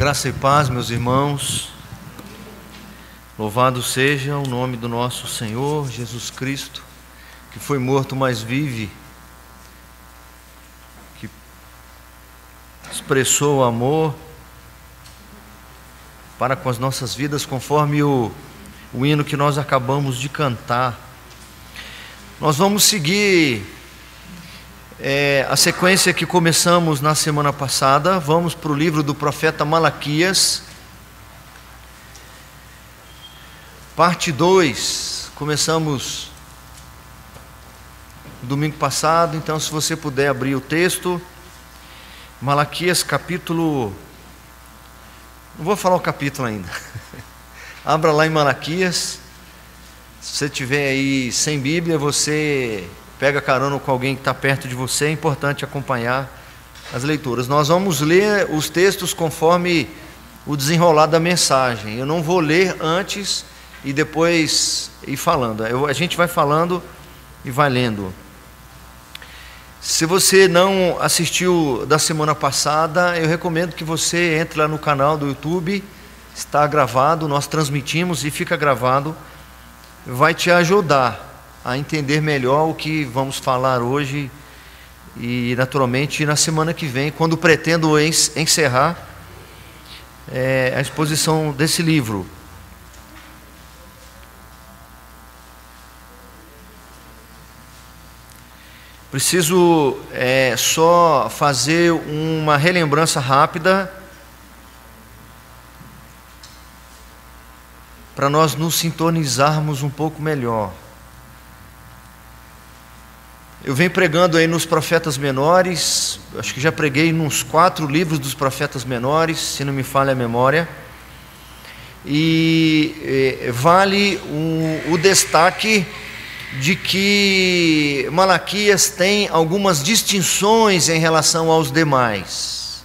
Graça e paz, meus irmãos. Louvado seja o nome do nosso Senhor Jesus Cristo, que foi morto, mas vive, que expressou o amor para com as nossas vidas, conforme o hino que nós acabamos de cantar. Nós vamos seguir a sequência que começamos na semana passada. Vamos para o livro do profeta Malaquias, parte 2. Começamos domingo passado, então se você puder abrir o texto, Malaquias capítulo... Não vou falar o capítulo ainda. Abra lá em Malaquias. Se você tiver aí sem Bíblia, você pega carona com alguém que está perto de você. É importante acompanhar as leituras. Nós vamos ler os textos conforme o desenrolar da mensagem. Eu não vou ler antes e depois ir falando. A gente vai falando e vai lendo. Se você não assistiu da semana passada, eu recomendo que você entre lá no canal do YouTube. Está gravado, nós transmitimos e fica gravado. Vai te ajudar a entender melhor o que vamos falar hoje e, naturalmente, na semana que vem, quando pretendo encerrar a exposição desse livro. Preciso só fazer uma relembrança rápida para nós nos sintonizarmos um pouco melhor. Eu venho pregando aí nos profetas menores, acho que já preguei nos 4 livros dos profetas menores, se não me falha a memória, e vale o destaque de que Malaquias tem algumas distinções em relação aos demais.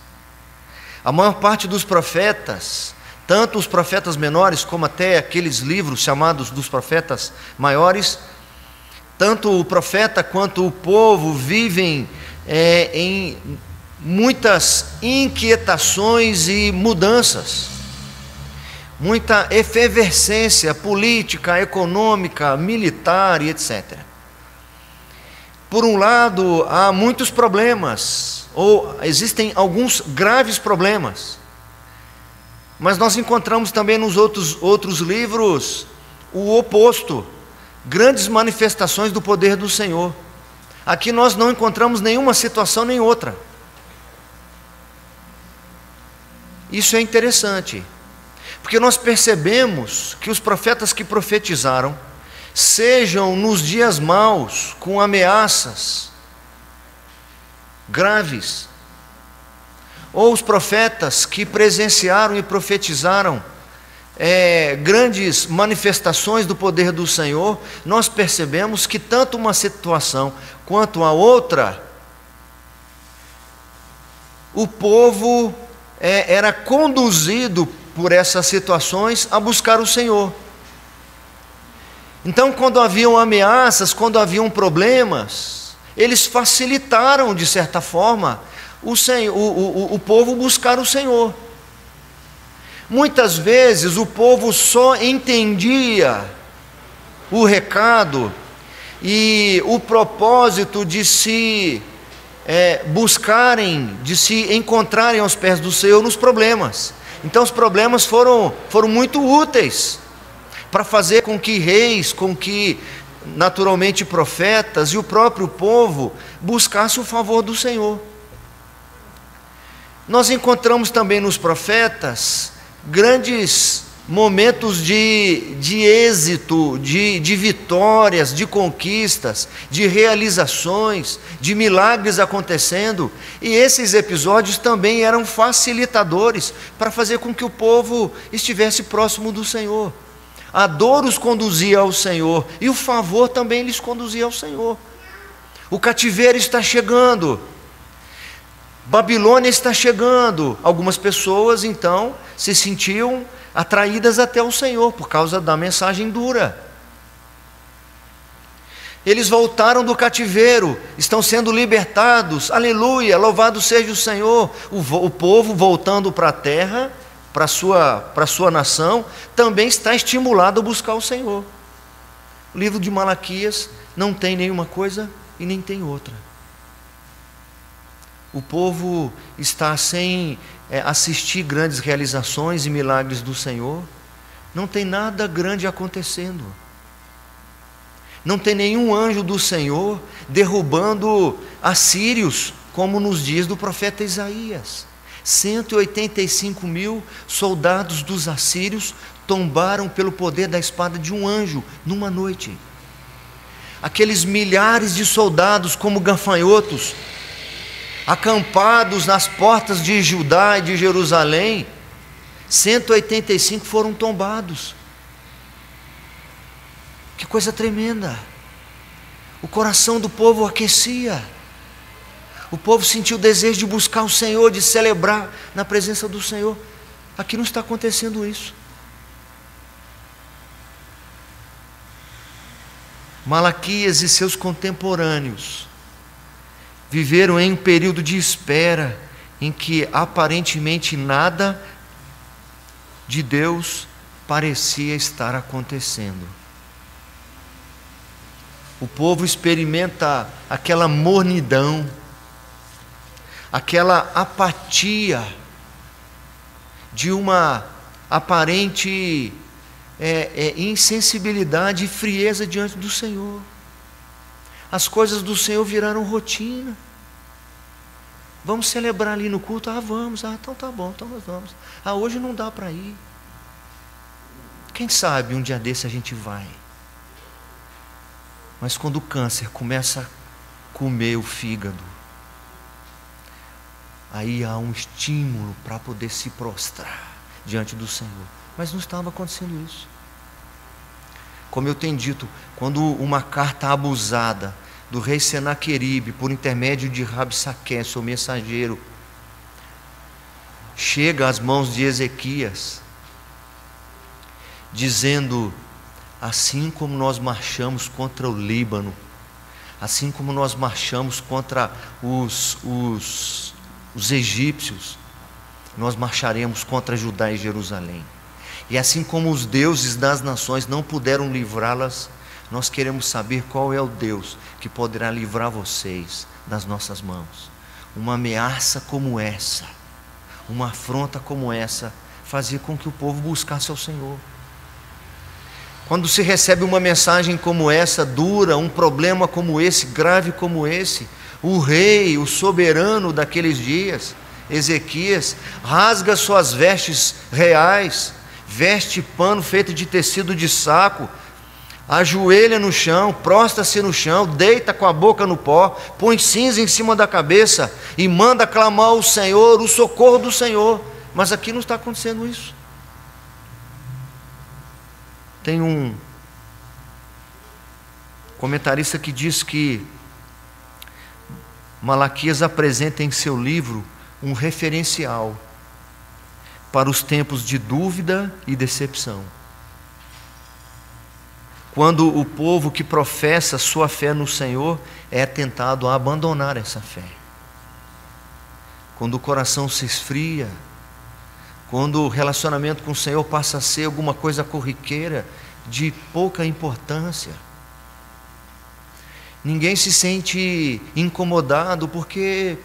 A maior parte dos profetas, tanto os profetas menores como até aqueles livros chamados dos profetas maiores, tanto o profeta quanto o povo vivem em muitas inquietações e mudanças, muita efervescência política, econômica, militar e etc. Por um lado, há muitos problemas, ou existem alguns graves problemas, mas nós encontramos também nos outros livros o oposto, grandes manifestações do poder do Senhor. Aqui nós não encontramos nenhuma situação nem outra. Isso é interessante, porque nós percebemos que os profetas que profetizaram, sejam nos dias maus, com ameaças graves, ou os profetas que presenciaram e profetizaram grandes manifestações do poder do Senhor, nós percebemos que tanto uma situação quanto a outra, o povo era conduzido por essas situações a buscar o Senhor. Então, quando haviam ameaças, quando haviam problemas, eles facilitaram de certa forma o povo buscar o Senhor. Muitas vezes o povo só entendia o recado e o propósito de se buscarem, de se encontrarem aos pés do Senhor nos problemas. Então os problemas foram muito úteis para fazer com que reis, com que naturalmente profetas e o próprio povo buscasse o favor do Senhor. Nós encontramos também nos profetas grandes momentos de êxito, de vitórias, de conquistas, de realizações, de milagres acontecendo, e esses episódios também eram facilitadores para fazer com que o povo estivesse próximo do Senhor. A dor os conduzia ao Senhor e o favor também lhes conduzia ao Senhor. O cativeiro está chegando, Babilônia está chegando. Algumas pessoas então se sentiam atraídas até o Senhor por causa da mensagem dura. Eles voltaram do cativeiro, estão sendo libertados, aleluia, louvado seja o Senhor. O povo voltando para a terra para a sua nação, também está estimulado a buscar o Senhor. O livro de Malaquias não tem nenhuma coisa e nem tem outra. O povo está sem assistir grandes realizações e milagres do Senhor. Não tem nada grande acontecendo. Não tem nenhum anjo do Senhor derrubando assírios, como nos dias do profeta Isaías. 185.000 soldados dos assírios tombaram pelo poder da espada de um anjo numa noite. Aqueles milhares de soldados como gafanhotos, acampados nas portas de Judá e de Jerusalém, 185 foram tombados. Que coisa tremenda! O coração do povo aquecia. O povo sentiu o desejo de buscar o Senhor, de celebrar na presença do Senhor. Aqui não está acontecendo isso. Malaquias e seus contemporâneos viveram em um período de espera, em que aparentemente nada de Deus parecia estar acontecendo. O povo experimenta aquela mornidão, aquela apatia de uma aparente insensibilidade e frieza diante do Senhor. As coisas do Senhor viraram rotina. Vamos celebrar ali no culto? Vamos. Então tá bom, então nós vamos. Hoje não dá para ir. Quem sabe um dia desse a gente vai. Mas quando o câncer começa a comer o fígado, aí há um estímulo para poder se prostrar diante do Senhor. Mas não estava acontecendo isso. Como eu tenho dito, quando uma carta abusada do rei Senaqueribe, por intermédio de Rabsaque, seu mensageiro, chega às mãos de Ezequias, dizendo: assim como nós marchamos contra o Líbano, assim como nós marchamos contra os egípcios, nós marcharemos contra Judá e Jerusalém. E assim como os deuses das nações não puderam livrá-las, nós queremos saber qual é o Deus que poderá livrar vocês das nossas mãos. Uma ameaça como essa, uma afronta como essa, fazia com que o povo buscasse ao Senhor. Quando se recebe uma mensagem como essa, dura, um problema como esse, grave como esse, o rei, o soberano daqueles dias, Ezequias, rasga suas vestes reais, veste pano feito de tecido de saco, ajoelha no chão, prostra-se no chão, deita com a boca no pó, põe cinza em cima da cabeça e manda clamar ao Senhor, o socorro do Senhor. Mas aqui não está acontecendo isso. Tem um comentarista que diz que Malaquias apresenta em seu livro um referencial para os tempos de dúvida e decepção. Quando o povo que professa sua fé no Senhor é tentado a abandonar essa fé. Quando o coração se esfria, quando o relacionamento com o Senhor passa a ser alguma coisa corriqueira, de pouca importância. Ninguém se sente incomodado porque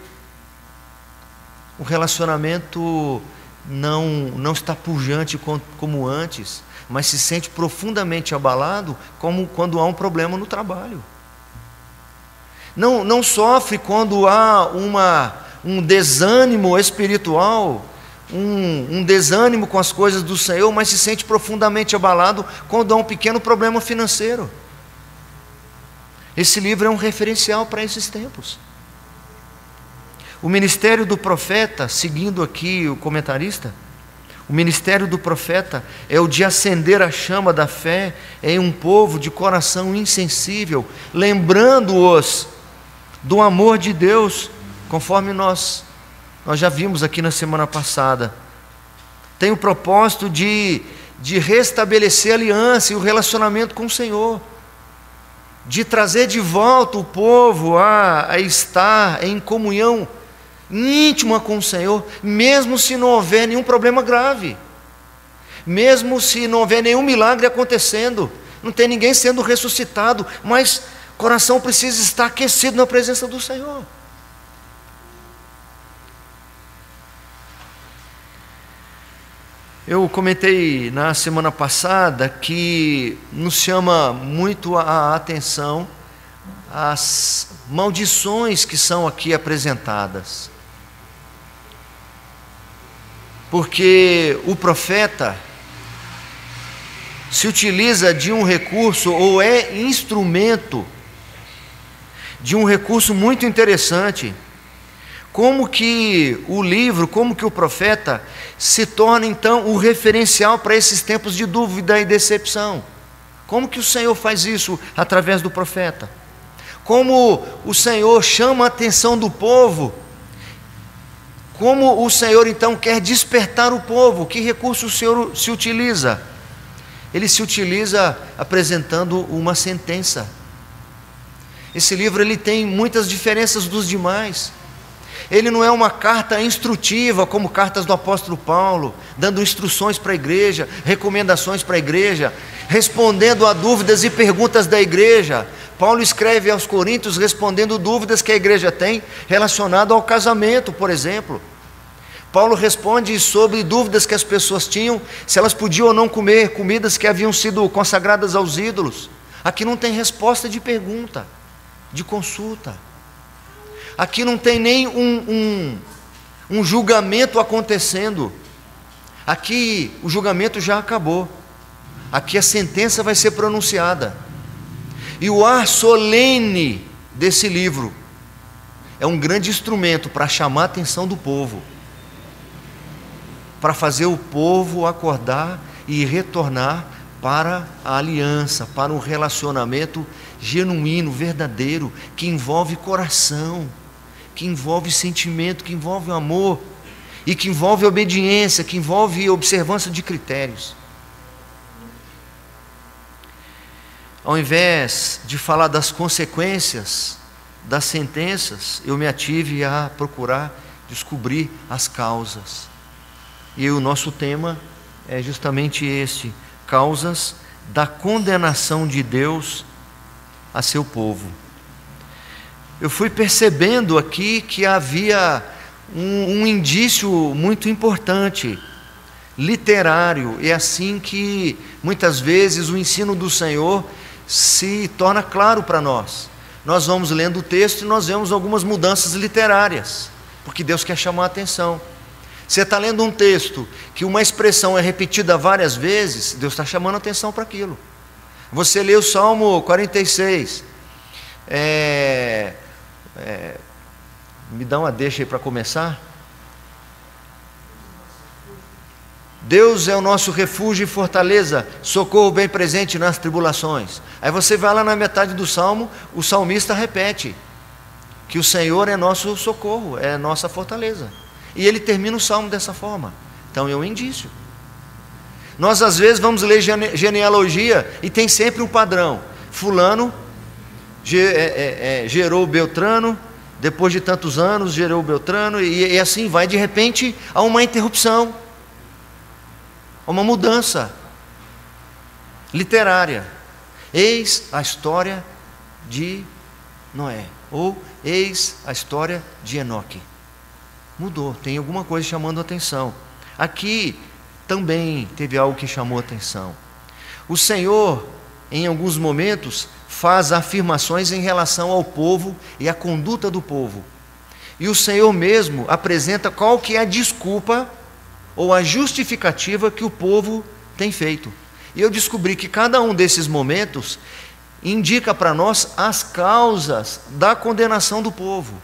o relacionamento não está pujante como antes, mas se sente profundamente abalado como quando há um problema no trabalho. Não sofre quando há um desânimo espiritual, um desânimo com as coisas do Senhor, mas se sente profundamente abalado quando há um pequeno problema financeiro. Esse livro é um referencial para esses tempos. O ministério do profeta, seguindo aqui o comentarista, o ministério do profeta é o de acender a chama da fé em um povo de coração insensível, lembrando-os do amor de Deus, conforme nós já vimos aqui na semana passada. Tem o propósito de restabelecer a aliança e o relacionamento com o Senhor, de trazer de volta o povo a estar em comunhão íntima com o Senhor, mesmo se não houver nenhum problema grave, mesmo se não houver nenhum milagre acontecendo, não tem ninguém sendo ressuscitado, mas o coração precisa estar aquecido na presença do Senhor. Eu comentei na semana passada que nos chama muito a atenção as maldições que são aqui apresentadas. Porque o profeta se utiliza de um recurso, ou é instrumento de um recurso muito interessante. Como que o livro, como que o profeta se torna então o referencial para esses tempos de dúvida e decepção? Como que o Senhor faz isso através do profeta? Como o Senhor chama a atenção do povo? Como o Senhor então quer despertar o povo? Que recurso o Senhor se utiliza? Ele se utiliza apresentando uma sentença. Esse livro ele tem muitas diferenças dos demais. Ele não é uma carta instrutiva, como cartas do apóstolo Paulo, dando instruções para a igreja, recomendações para a igreja, respondendo a dúvidas e perguntas da igreja. Paulo escreve aos Coríntios respondendo dúvidas que a igreja tem relacionado ao casamento, por exemplo. Paulo responde sobre dúvidas que as pessoas tinham, se elas podiam ou não comer comidas que haviam sido consagradas aos ídolos. Aqui não tem resposta de pergunta, de consulta. Aqui não tem nem um julgamento acontecendo. Aqui o julgamento já acabou. Aqui a sentença vai ser pronunciada. E o ar solene desse livro é um grande instrumento para chamar a atenção do povo, para fazer o povo acordar e retornar para a aliança, para um relacionamento genuíno, verdadeiro, que envolve coração, que envolve sentimento, que envolve amor, e que envolve obediência, que envolve observância de critérios. Ao invés de falar das consequências das sentenças, eu me ative a procurar descobrir as causas. E o nosso tema é justamente este: causas da condenação de Deus a seu povo. Eu fui percebendo aqui que havia um indício muito importante, literário. É assim que muitas vezes o ensino do Senhor se torna claro para nós. Nós vamos lendo o texto e nós vemos algumas mudanças literárias, porque Deus quer chamar a atenção. Você está lendo um texto que uma expressão é repetida várias vezes, Deus está chamando a atenção para aquilo. Você lê o Salmo 46, me dá uma deixa aí para começar. Deus é o nosso refúgio e fortaleza, socorro bem presente nas tribulações. Aí você vai lá na metade do Salmo, o salmista repete que o Senhor é nosso socorro, é nossa fortaleza. E ele termina o Salmo dessa forma. Então é um indício. Nós às vezes vamos ler genealogia e tem sempre um padrão. Fulano gerou Beltrano, depois de tantos anos gerou Beltrano, e assim vai. De repente há uma interrupção, uma mudança literária. Eis a história de Noé, ou eis a história de Enoque. Mudou, tem alguma coisa chamando a atenção. Aqui também teve algo que chamou a atenção. O Senhor, em alguns momentos, faz afirmações em relação ao povo e à conduta do povo. E o Senhor mesmo apresenta qual que é a desculpa ou a justificativa que o povo tem feito. E eu descobri que cada um desses momentos indica para nós as causas da condenação do povo.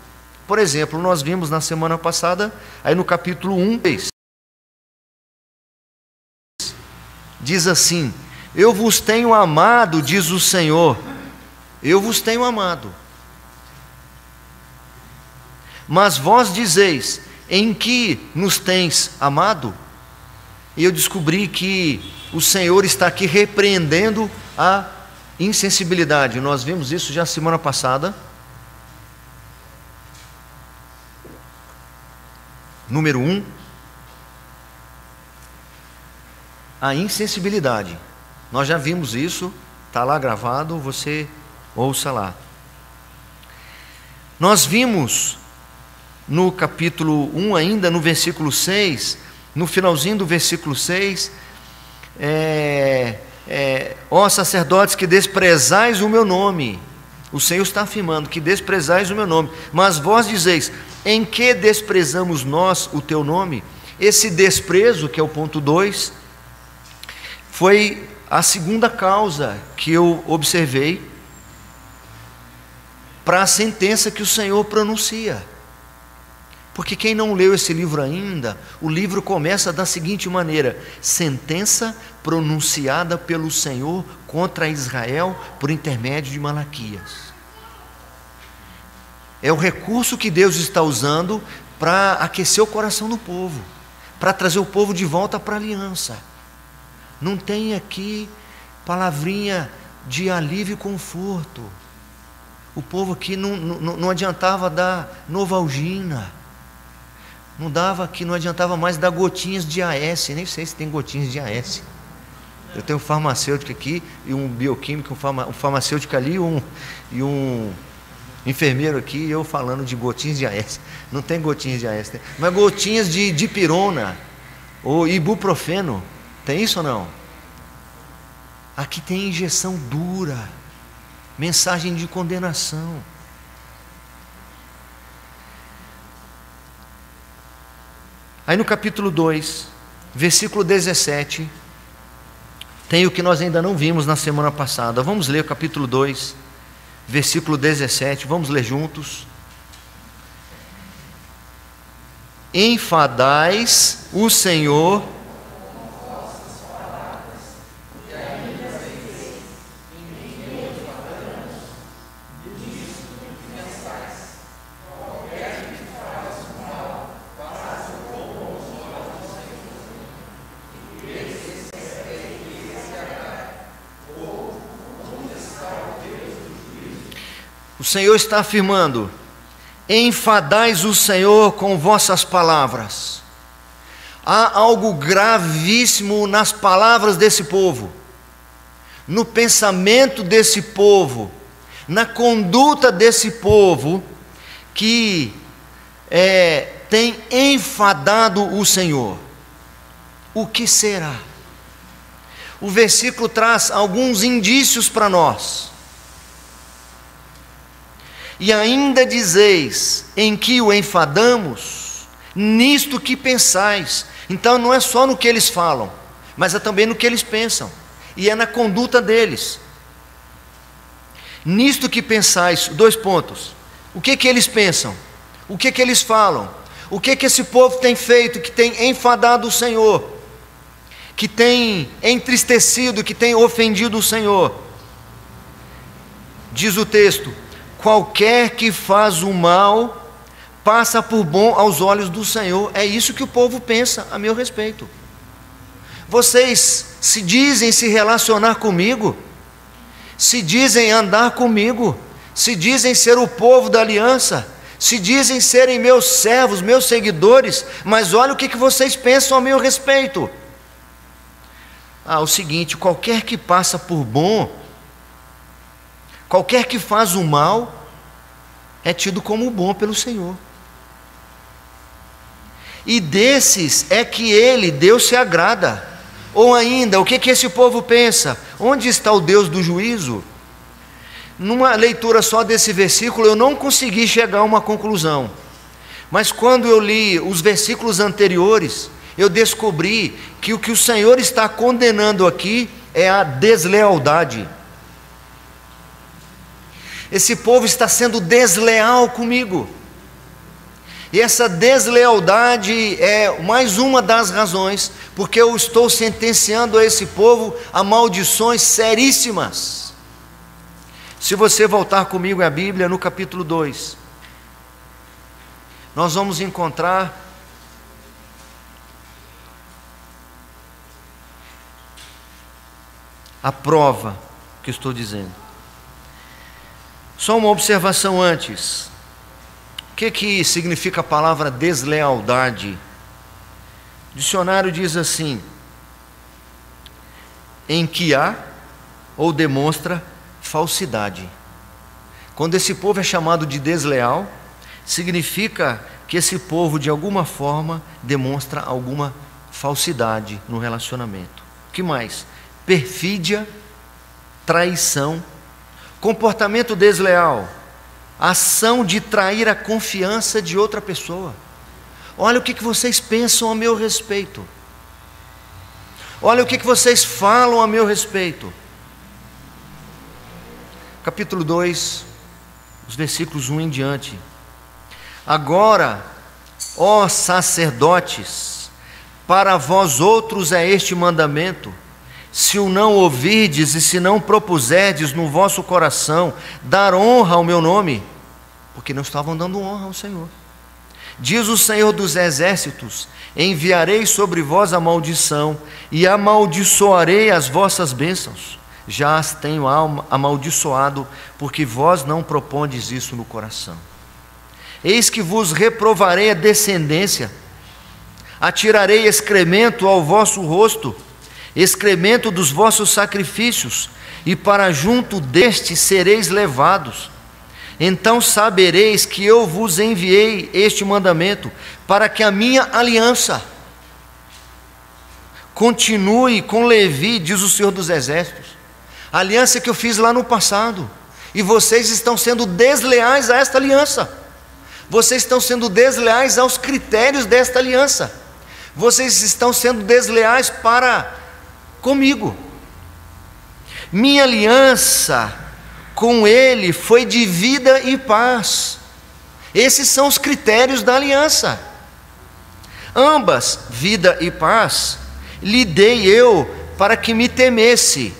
Por exemplo, nós vimos na semana passada, aí no capítulo 1, diz assim: eu vos tenho amado, diz o Senhor, eu vos tenho amado. Mas vós dizeis, em que nos tens amado? E eu descobri que o Senhor está aqui repreendendo a insensibilidade. Nós vimos isso já semana passada. Número 1, a insensibilidade. Nós já vimos isso, está lá gravado, você ouça lá. Nós vimos no capítulo 1 ainda, no versículo 6, no finalzinho do versículo 6, ó sacerdotes que desprezais o meu nome. O Senhor está afirmando que desprezais o meu nome. Mas vós dizeis, em que desprezamos nós o teu nome? Esse desprezo, que é o ponto 2, foi a segunda causa que eu observei para a sentença que o Senhor pronuncia. Porque quem não leu esse livro ainda, o livro começa da seguinte maneira: sentença pronunciada pelo Senhor contra Israel por intermédio de Malaquias. É o recurso que Deus está usando para aquecer o coração do povo, para trazer o povo de volta para a aliança. Não tem aqui palavrinha de alívio e conforto. O povo aqui não adiantava dar Novalgina, não adiantava mais dar gotinhas de AS, nem sei se tem gotinhas de AS. Eu tenho um farmacêutico aqui, e um bioquímico, um farmacêutico ali, e um enfermeiro aqui, e eu falando de gotinhas de AS. Não tem gotinhas de AS, mas gotinhas de dipirona, ou ibuprofeno, tem isso ou não? Aqui tem injeção dura, mensagem de condenação. Aí no capítulo 2, versículo 17, tem o que nós ainda não vimos na semana passada. Vamos ler o capítulo 2, versículo 17, vamos ler juntos. Enfadais o Senhor O Senhor está afirmando: enfadais o Senhor com vossas palavras. Há algo gravíssimo nas palavras desse povo, no pensamento desse povo, na conduta desse povo, que tem enfadado o Senhor. O que será? O versículo traz alguns indícios para nós. E ainda dizeis, em que o enfadamos, nisto que pensais. Então não é só no que eles falam, mas é também no que eles pensam, e é na conduta deles. Nisto que pensais, 2 pontos. O que eles pensam? O que eles falam? O que esse povo tem feito, que tem enfadado o Senhor, que tem entristecido, que tem ofendido o Senhor? Diz o texto: qualquer que faz o mal passa por bom aos olhos do Senhor. É isso que o povo pensa a meu respeito. Vocês se dizem se relacionar comigo, se dizem andar comigo, se dizem ser o povo da aliança, se dizem serem meus servos, meus seguidores, mas olha o que vocês pensam a meu respeito. O seguinte: qualquer que passa por bom, qualquer que faz o mal, é tido como bom pelo Senhor. E desses é que Deus se agrada. Ou ainda, o que esse povo pensa? Onde está o Deus do juízo? Numa leitura só desse versículo, eu não consegui chegar a uma conclusão. Mas quando eu li os versículos anteriores, eu descobri que o que o Senhor está condenando aqui é a deslealdade. Esse povo está sendo desleal comigo. E essa deslealdade é mais uma das razões porque eu estou sentenciando a esse povo a maldições seríssimas. Se você voltar comigo à Bíblia, no capítulo 2, nós vamos encontrar a prova que estou dizendo. Só uma observação antes. O que significa a palavra deslealdade? O dicionário diz assim: em que há ou demonstra falsidade. Quando esse povo é chamado de desleal, significa que esse povo de alguma forma demonstra alguma falsidade no relacionamento. O que mais? Perfídia, traição, comportamento desleal, ação de trair a confiança de outra pessoa. Olha o que vocês pensam a meu respeito. Olha o que vocês falam a meu respeito. Capítulo 2, os versículos 1 em diante. Agora, ó sacerdotes, para vós outros é este mandamento: se o não ouvirdes e se não propuserdes no vosso coração dar honra ao meu nome, porque não estavam dando honra ao Senhor. Diz o Senhor dos Exércitos: enviarei sobre vós a maldição e amaldiçoarei as vossas bênçãos. Já as tenho amaldiçoado, porque vós não propondes isso no coração. Eis que vos reprovarei a descendência, atirarei excremento ao vosso rosto, excremento dos vossos sacrifícios, e para junto deste sereis levados. Então sabereis que eu vos enviei este mandamento, para que a minha aliança continue com Levi, diz o Senhor dos Exércitos. A aliança que eu fiz lá no passado, e vocês estão sendo desleais a esta aliança. Vocês estão sendo desleais aos critérios desta aliança. Vocês estão sendo desleais para comigo. Minha aliança com ele foi de vida e paz. Esses são os critérios da aliança. Ambas, vida e paz, lhe dei eu para que me temesse.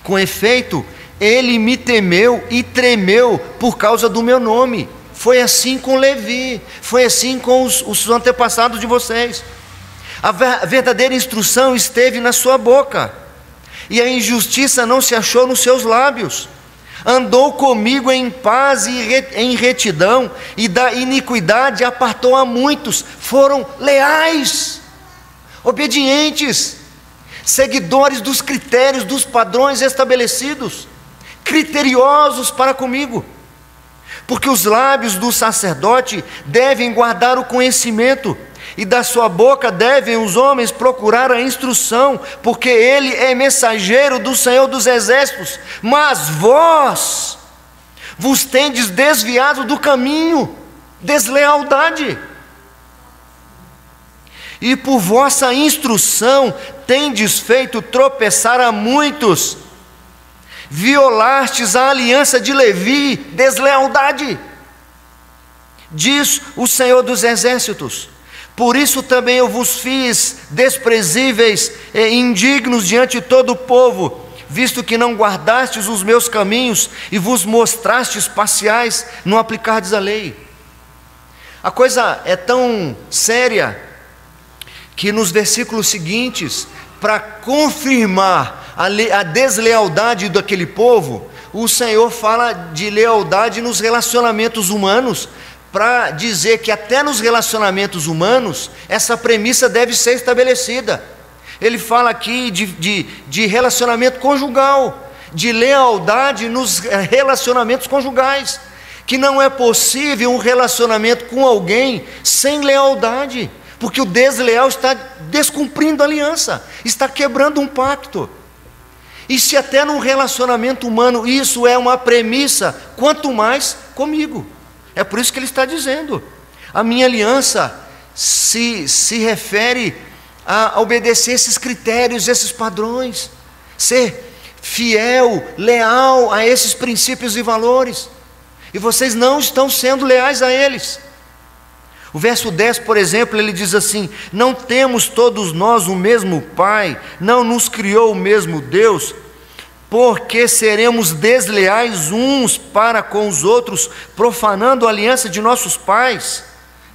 Com efeito, ele me temeu e tremeu por causa do meu nome. Foi assim com Levi, foi assim com os antepassados de vocês. A verdadeira instrução esteve na sua boca, e a injustiça não se achou nos seus lábios. Andou comigo em paz e em retidão, e da iniquidade apartou a muitos. Foram leais, obedientes, seguidores dos critérios, dos padrões estabelecidos, criteriosos para comigo. Porque os lábios do sacerdote devem guardar o conhecimento, e da sua boca devem os homens procurar a instrução, porque ele é mensageiro do Senhor dos Exércitos. Mas vós vos tendes desviado do caminho, deslealdade, e por vossa instrução tendes feito tropeçar a muitos. Violastes a aliança de Levi, deslealdade, diz o Senhor dos Exércitos. Por isso também eu vos fiz desprezíveis e indignos diante de todo o povo, visto que não guardastes os meus caminhos e vos mostrastes parciais, não aplicardes a lei. A coisa é tão séria que nos versículos seguintes, para confirmar a deslealdade daquele povo, o Senhor fala de lealdade nos relacionamentos humanos, para dizer que até nos relacionamentos humanos, essa premissa deve ser estabelecida. Ele fala aqui de relacionamento conjugal, de lealdade nos relacionamentos conjugais, que não é possível um relacionamento com alguém sem lealdade, porque o desleal está descumprindo a aliança, está quebrando um pacto. E se até num relacionamento humano isso é uma premissa, quanto mais comigo. É por isso que ele está dizendo: a minha aliança se refere a obedecer esses critérios, esses padrões, ser fiel, leal a esses princípios e valores, e vocês não estão sendo leais a eles. O verso 10, por exemplo, ele diz assim: não temos todos nós o mesmo Pai, não nos criou o mesmo Deus? Porque seremos desleais uns para com os outros, profanando a aliança de nossos pais?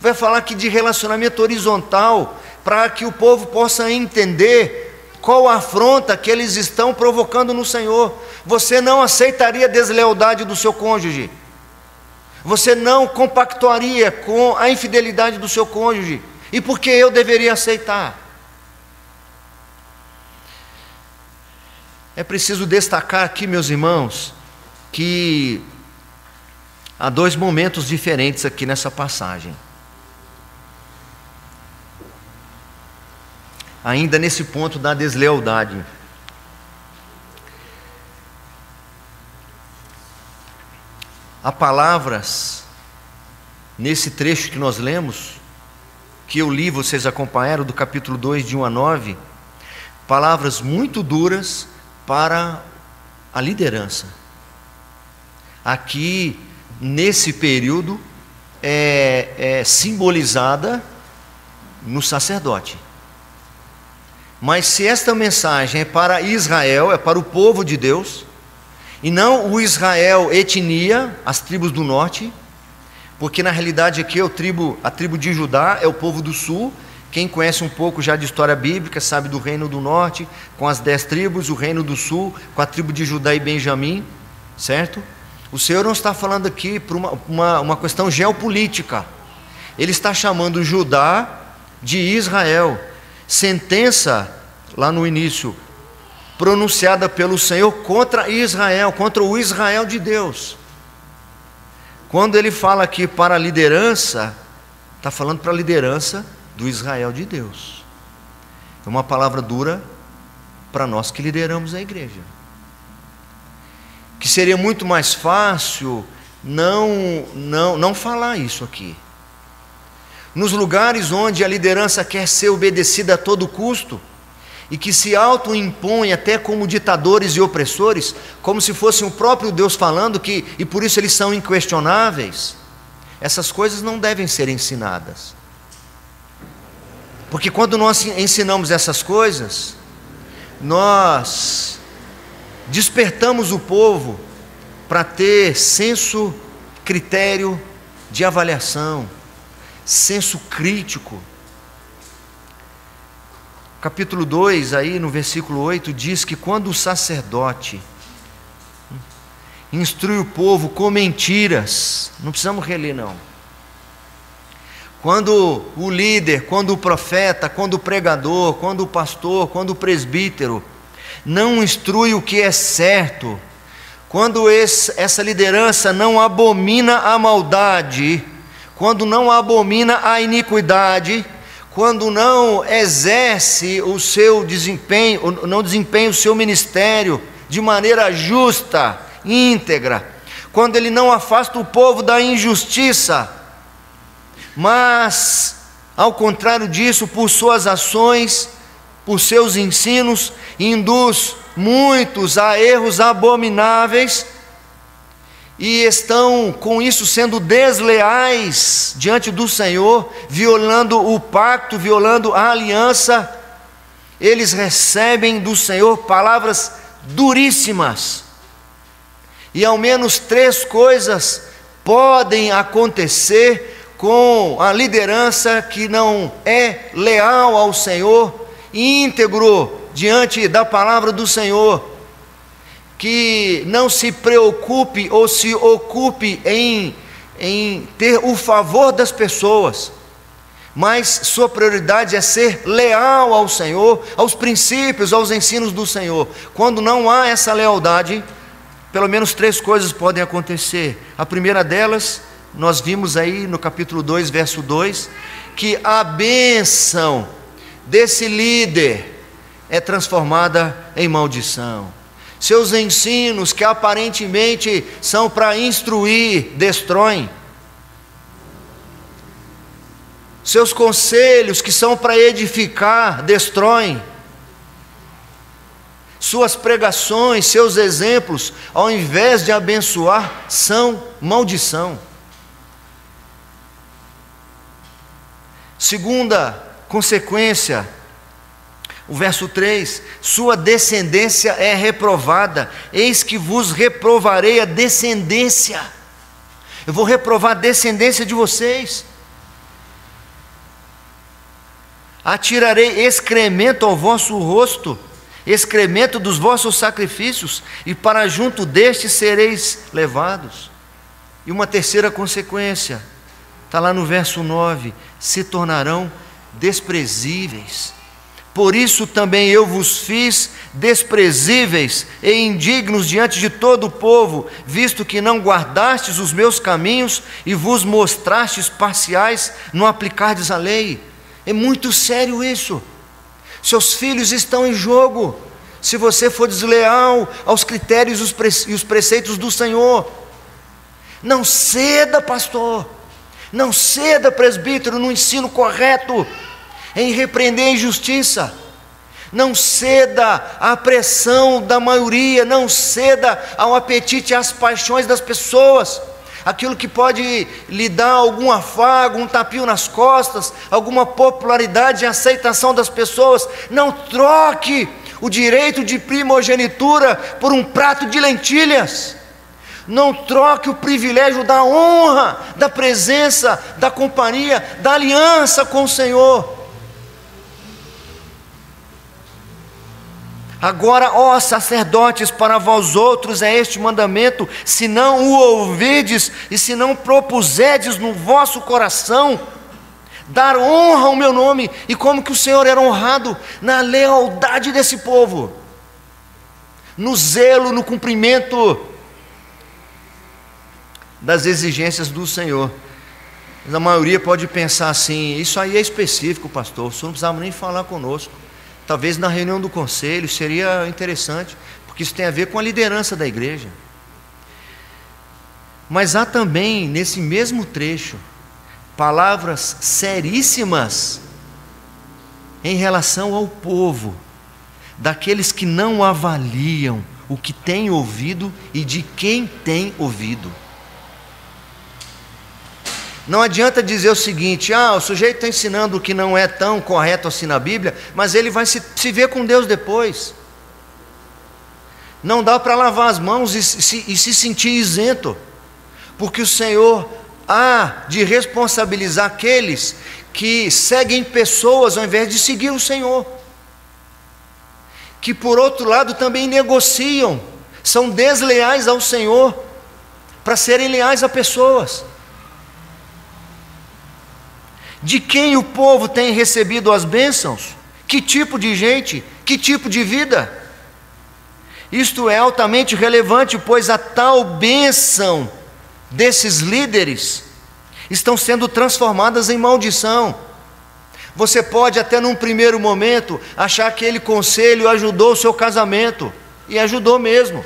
Vai falar aqui de relacionamento horizontal, para que o povo possa entender qual a afronta que eles estão provocando no Senhor. Você não aceitaria a deslealdade do seu cônjuge, Você não compactuaria com a infidelidade do seu cônjuge. E por que eu deveria aceitar? É preciso destacar aqui, meus irmãos, que há dois momentos diferentes aqui nessa passagem. Ainda nesse ponto da deslealdade. Há palavras nesse trecho que nós lemos, que eu li, vocês acompanharam, do capítulo 2, de 1 a 9, palavras muito duras para a liderança. Aqui, nesse período, é simbolizada no sacerdote. Mas se esta mensagem é para Israel, é para o povo de Deus, e não o Israel etnia, as tribos do norte, porque na realidade aqui a tribo de Judá é o povo do sul. Quem conhece um pouco já de história bíblica sabe do reino do norte, com as 10 tribos, o reino do sul, com a tribo de Judá e Benjamim, certo? O Senhor não está falando aqui por uma questão geopolítica. Ele está chamando Judá de Israel. Sentença, lá no início, pronunciada pelo Senhor contra Israel, contra o Israel de Deus. Quando ele fala aqui para a liderança, está falando para a liderança do Israel de Deus. É uma palavra dura para nós que lideramos a igreja. Que seria muito mais fácil não falar isso aqui. Nos lugares onde a liderança quer ser obedecida a todo custo, e que se auto-impõe até como ditadores e opressores, como se fosse o próprio Deus falando, e por isso eles são inquestionáveis, essas coisas não devem ser ensinadas. Porque quando nós ensinamos essas coisas, nós despertamos o povo para ter senso, critério de avaliação, senso crítico. Capítulo 2, aí no versículo 8, diz que quando o sacerdote instrui o povo com mentiras, não precisamos reler não. Quando o líder, quando o profeta, quando o pregador, quando o pastor, quando o presbítero não instrui o que é certo, quando essa liderança não abomina a maldade, quando não abomina a iniquidade, quando não exerce o seu desempenho, não desempenha o seu ministério de maneira justa, íntegra, quando ele não afasta o povo da injustiça, mas, ao contrário disso, por suas ações, por seus ensinos, induz muitos a erros abomináveis, e estão com isso sendo desleais diante do Senhor, violando o pacto, violando a aliança, eles recebem do Senhor palavras duríssimas. E ao menos 3 coisas podem acontecer com a liderança que não é leal ao Senhor, íntegro diante da palavra do Senhor, que não se preocupe ou se ocupe em ter o favor das pessoas, mas sua prioridade é ser leal ao Senhor, aos princípios, aos ensinos do Senhor. Quando não há essa lealdade, pelo menos 3 coisas podem acontecer. A primeira delas, nós vimos aí no capítulo 2, verso 2, que a bênção desse líder é transformada em maldição. Seus ensinos, que aparentemente são para instruir, destroem. Seus conselhos, que são para edificar, destroem. Suas pregações, seus exemplos, ao invés de abençoar, são maldição. Segunda consequência, o verso 3, sua descendência é reprovada, eis que vos reprovarei a descendência. Eu vou reprovar a descendência de vocês. Atirarei excremento ao vosso rosto, excremento dos vossos sacrifícios, e para junto destes sereis levados. E uma terceira consequência, está lá no verso 9: se tornarão desprezíveis. Por isso também eu vos fiz desprezíveis e indignos diante de todo o povo, visto que não guardastes os meus caminhos e vos mostrastes parciais no aplicardes a lei. É muito sério isso. Seus filhos estão em jogo se você for desleal aos critérios e os preceitos do Senhor. Não ceda, pastor, não ceda, presbítero, no ensino correto, em repreender a injustiça. Não ceda à pressão da maioria, não ceda ao apetite e às paixões das pessoas, aquilo que pode lhe dar algum afago, um tapinho nas costas, alguma popularidade e aceitação das pessoas. Não troque o direito de primogenitura por um prato de lentilhas. Não troque o privilégio da honra, da presença, da companhia, da aliança com o Senhor. Agora, ó sacerdotes, para vós outros é este mandamento: se não o ouvirdes e se não propuserdes no vosso coração dar honra ao meu nome. E como que o Senhor era honrado? Na lealdade desse povo, no zelo, no cumprimento das exigências do Senhor. Mas a maioria pode pensar assim: isso aí é específico, pastor, o senhor não precisava nem falar conosco. Talvez na reunião do conselho seria interessante, porque isso tem a ver com a liderança da igreja. Mas há também nesse mesmo trecho palavras seríssimas em relação ao povo, daqueles que não avaliam o que tem ouvido e de quem tem ouvido. Não adianta dizer o seguinte: o sujeito está ensinando o que não é tão correto assim na Bíblia, mas ele vai se ver com Deus depois. Não dá para lavar as mãos e se sentir isento, porque o Senhor há de responsabilizar aqueles que seguem pessoas ao invés de seguir o Senhor, que por outro lado também negociam, são desleais ao Senhor para serem leais a pessoas. De quem o povo tem recebido as bênçãos? Que tipo de gente? Que tipo de vida? Isto é altamente relevante, pois a tal bênção desses líderes estão sendo transformadas em maldição. Você pode até num primeiro momento achar que aquele conselho ajudou o seu casamento, e ajudou mesmo.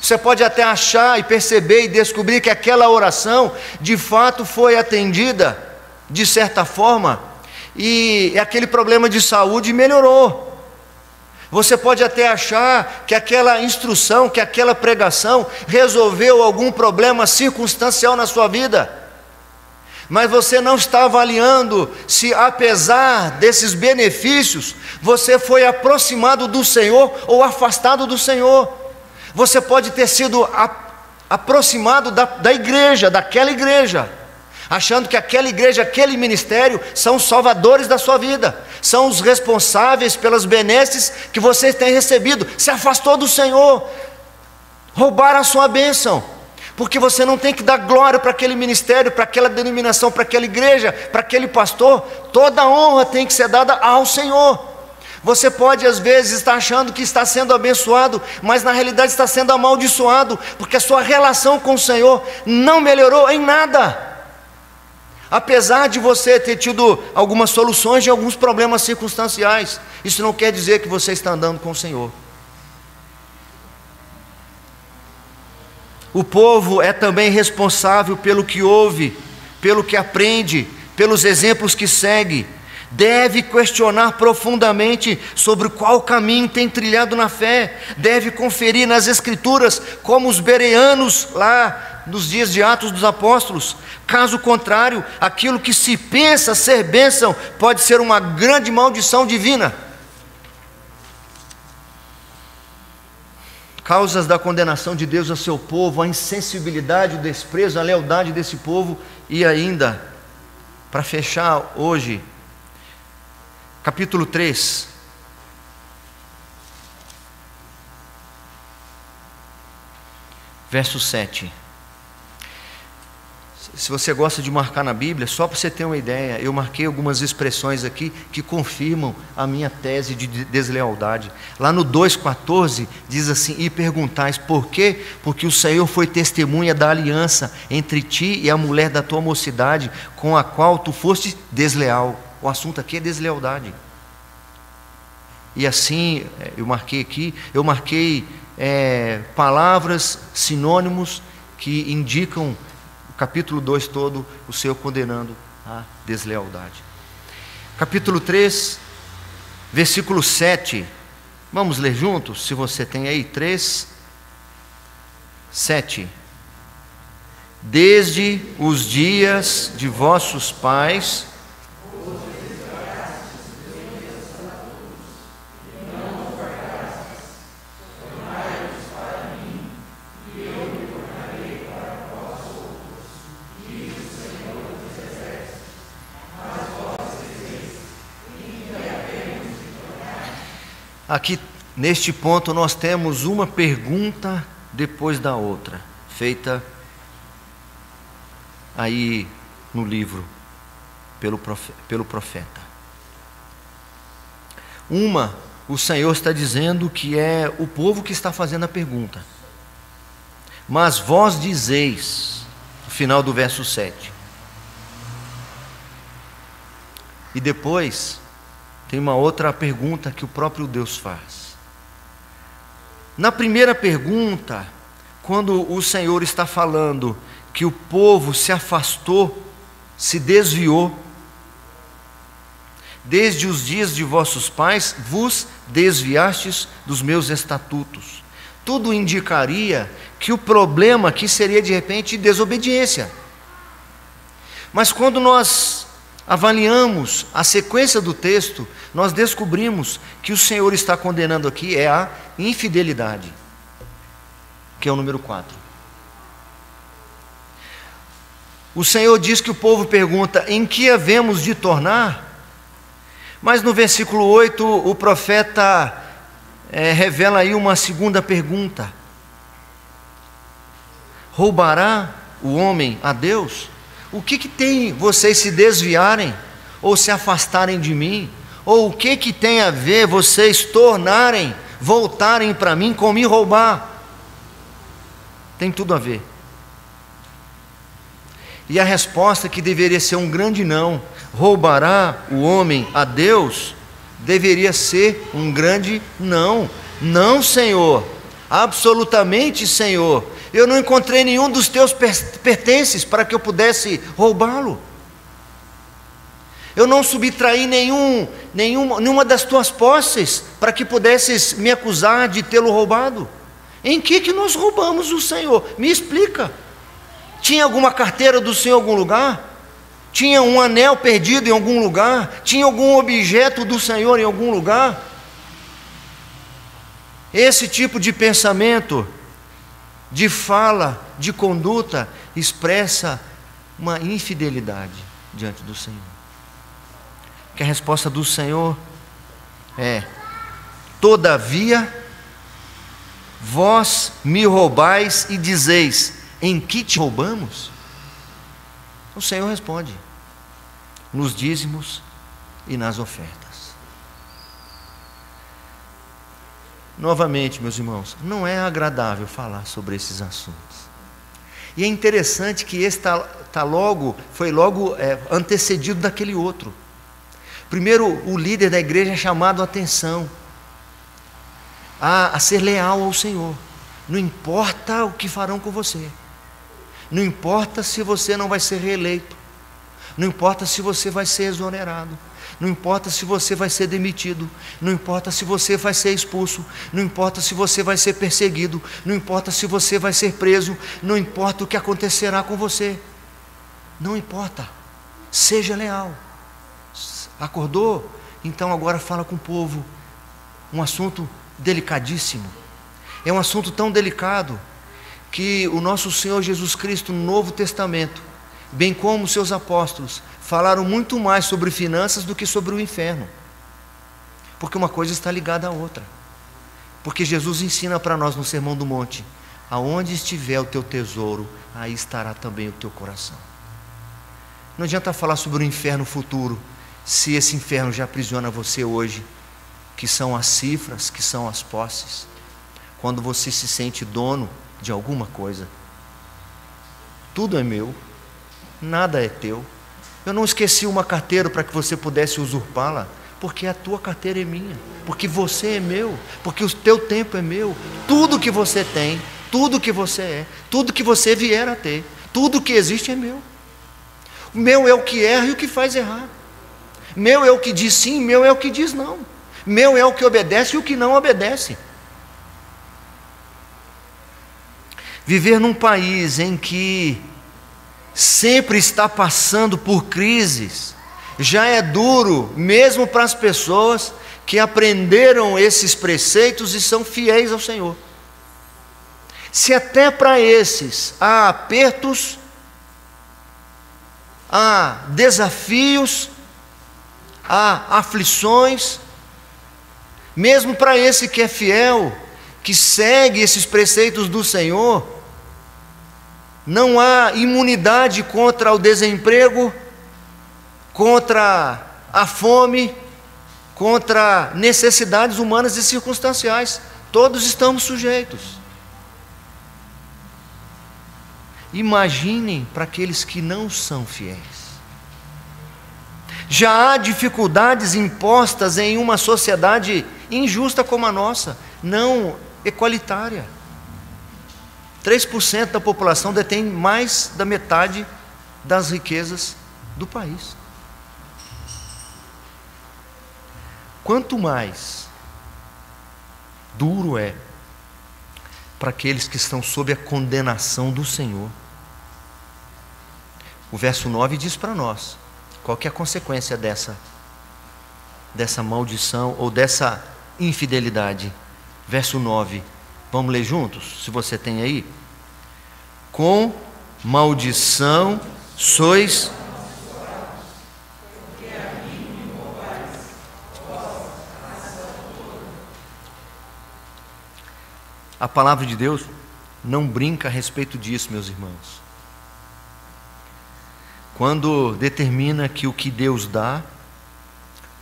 Você pode até achar e perceber e descobrir que aquela oração de fato foi atendida de certa forma, e aquele problema de saúde melhorou. Você pode até achar que aquela instrução, que aquela pregação resolveu algum problema circunstancial na sua vida, mas você não está avaliando se, apesar desses benefícios, você foi aproximado do Senhor ou afastado do Senhor. Você pode ter sido aproximado da igreja, daquela igreja, achando que aquela igreja, aquele ministério são os salvadores da sua vida, são os responsáveis pelas benesses que você tem recebido. Se afastou do Senhor, roubaram a sua bênção, porque você não tem que dar glória para aquele ministério, para aquela denominação, para aquela igreja, para aquele pastor. Toda a honra tem que ser dada ao Senhor. Você pode às vezes estar achando que está sendo abençoado, mas na realidade está sendo amaldiçoado, porque a sua relação com o Senhor não melhorou em nada. Apesar de você ter tido algumas soluções de alguns problemas circunstanciais, isso não quer dizer que você está andando com o Senhor. O povo é também responsável pelo que ouve, pelo que aprende, pelos exemplos que segue. Deve questionar profundamente sobre qual caminho tem trilhado na fé. Deve conferir nas Escrituras, como os bereanos lá nos dias de Atos dos Apóstolos. Caso contrário, aquilo que se pensa ser bênção pode ser uma grande maldição divina. Causas da condenação de Deus ao seu povo, a insensibilidade, o desprezo, a lealdade desse povo. E ainda, para fechar hoje, capítulo 3, verso 7. se você gosta de marcar na Bíblia, só para você ter uma ideia, eu marquei algumas expressões aqui que confirmam a minha tese de deslealdade. Lá no 2,14 diz assim: e perguntais por quê? Porque o Senhor foi testemunha da aliança entre ti e a mulher da tua mocidade, com a qual tu foste desleal. O assunto aqui é deslealdade. E assim, eu marquei aqui, palavras, sinônimos que indicam o capítulo 2 todo, o Senhor condenando a deslealdade. Capítulo 3, versículo 7. Vamos ler juntos, se você tem aí, 3, 7. Desde os dias de vossos pais, aqui neste ponto nós temos uma pergunta depois da outra, feita aí no livro pelo profeta. O Senhor está dizendo que é o povo que está fazendo a pergunta. Mas vós dizeis, no final do verso 7. E depois tem uma outra pergunta que o próprio Deus faz. Na primeira pergunta, quando o Senhor está falando que o povo se afastou, se desviou, desde os dias de vossos pais vos desviastes dos meus estatutos. Tudo indicaria que o problema aqui seria de repente desobediência. Mas quando nós avaliamos a sequência do texto, nós descobrimos que o Senhor está condenando aqui é a infidelidade, que é o número 4. O Senhor diz que o povo pergunta: em que havemos de tornar? Mas no versículo 8 o profeta revela aí uma segunda pergunta: roubará o homem a Deus? O que tem vocês se desviarem ou se afastarem de mim? Ou o que tem a ver vocês voltarem para mim com me roubar? Tem tudo a ver. E a resposta, que deveria ser um grande não, roubará o homem a Deus, deveria ser um grande não. Não, Senhor, absolutamente, Senhor. Eu não encontrei nenhum dos teus pertences para que eu pudesse roubá-lo. Eu não subtraí nenhuma das tuas posses para que pudesses me acusar de tê-lo roubado. Em que nós roubamos o Senhor? Me explica. Tinha alguma carteira do Senhor em algum lugar? Tinha um anel perdido em algum lugar? Tinha algum objeto do Senhor em algum lugar? Esse tipo de pensamento, de fala, de conduta, expressa uma infidelidade diante do Senhor. Que a resposta do Senhor é: todavia, vós me roubais e dizeis: em que te roubamos? O Senhor responde: nos dízimos e nas ofertas. Novamente, meus irmãos, não é agradável falar sobre esses assuntos. E é interessante que esse foi logo antecedido daquele outro. Primeiro, o líder da igreja é chamado a atenção a ser leal ao Senhor. Não importa o que farão com você. Não importa se você não vai ser reeleito. Não importa se você vai ser exonerado. Não importa se você vai ser demitido. Não importa se você vai ser expulso. Não importa se você vai ser perseguido. Não importa se você vai ser preso. Não importa o que acontecerá com você. Não importa. Seja leal. Acordou? Então agora fala com o povo. Um assunto delicadíssimo. É um assunto tão delicado que o nosso Senhor Jesus Cristo no Novo Testamento, bem como seus apóstolos, falaram muito mais sobre finanças do que sobre o inferno. Porque uma coisa está ligada à outra. Porque Jesus ensina para nós no Sermão do Monte: aonde estiver o teu tesouro, aí estará também o teu coração. Não adianta falar sobre o inferno futuro, se esse inferno já aprisiona você hoje, que são as cifras, que são as posses. Quando você se sente dono de alguma coisa, tudo é meu, nada é teu. Eu não esqueci uma carteira para que você pudesse usurpá-la, porque a tua carteira é minha, porque você é meu, porque o teu tempo é meu. Tudo que você tem, tudo que você é, tudo que você vier a ter, tudo que existe é meu. O meu é o que erra e o que faz errar. Meu é o que diz sim, meu é o que diz não. Meu é o que obedece e o que não obedece. Viver num país em que sempre está passando por crises, já é duro, mesmo para as pessoas que aprenderam esses preceitos e são fiéis ao Senhor. Se até para esses há apertos, há desafios, há aflições, mesmo para esse que é fiel, que segue esses preceitos do Senhor, não há imunidade contra o desemprego, contra a fome, contra necessidades humanas e circunstanciais. Todos estamos sujeitos. Imaginem para aqueles que não são fiéis. Já há dificuldades impostas em uma sociedade injusta como a nossa, não equalitária. 3% da população detém mais da metade das riquezas do país. Quanto mais duro é para aqueles que estão sob a condenação do Senhor. O verso 9 diz para nós qual que é a consequência dessa maldição ou dessa infidelidade. Verso 9, vamos ler juntos, se você tem aí. Com maldição sois A palavra de Deus não brinca a respeito disso, meus irmãos. Quando determina que o que Deus dá,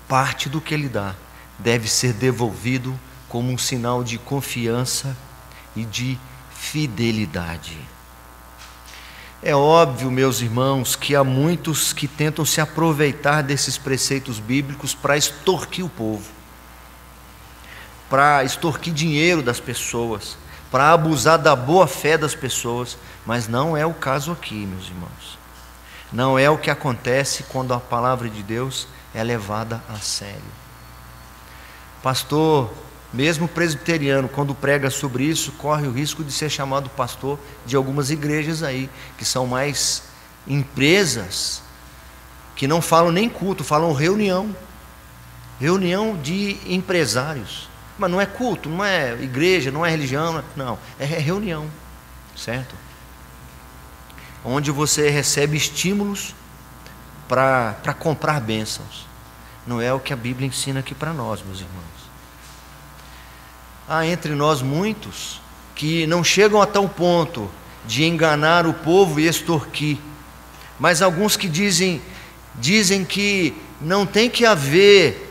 parte do que Ele dá, deve ser devolvido como um sinal de confiança e de fidelidade. É óbvio, meus irmãos, que há muitos que tentam se aproveitar desses preceitos bíblicos para extorquir o povo, para extorquir dinheiro das pessoas, para abusar da boa fé das pessoas, mas não é o caso aqui, meus irmãos. Não é o que acontece quando a palavra de Deus é levada a sério. Pastor, mesmo presbiteriano, quando prega sobre isso, corre o risco de ser chamado pastor de algumas igrejas aí, que são mais empresas, que não falam nem culto, falam reunião de empresários. Mas não é culto, não é igreja, não é religião, não, é reunião, certo? Onde você recebe estímulos para comprar bênçãos. Não é o que a Bíblia ensina aqui para nós, meus irmãos. Há entre nós muitos que não chegam a tal ponto de enganar o povo e extorquir, mas alguns que dizem que não tem que haver,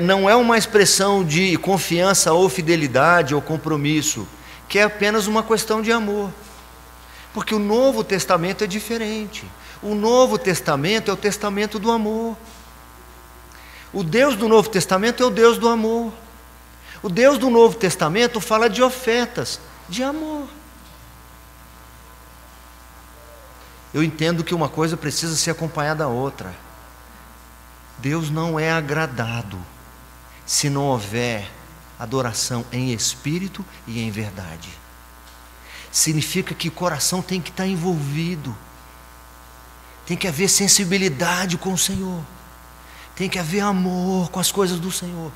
não é uma expressão de confiança ou fidelidade ou compromisso, que é apenas uma questão de amor. Porque o Novo Testamento é diferente. O Novo Testamento é o testamento do amor. O Deus do Novo Testamento é o Deus do amor. O Deus do Novo Testamento fala de ofertas, de amor. Eu entendo que uma coisa precisa ser acompanhada da outra. Deus não é agradado se não houver adoração em espírito e em verdade. Significa que o coração tem que estar envolvido, tem que haver sensibilidade com o Senhor, tem que haver amor com as coisas do Senhor.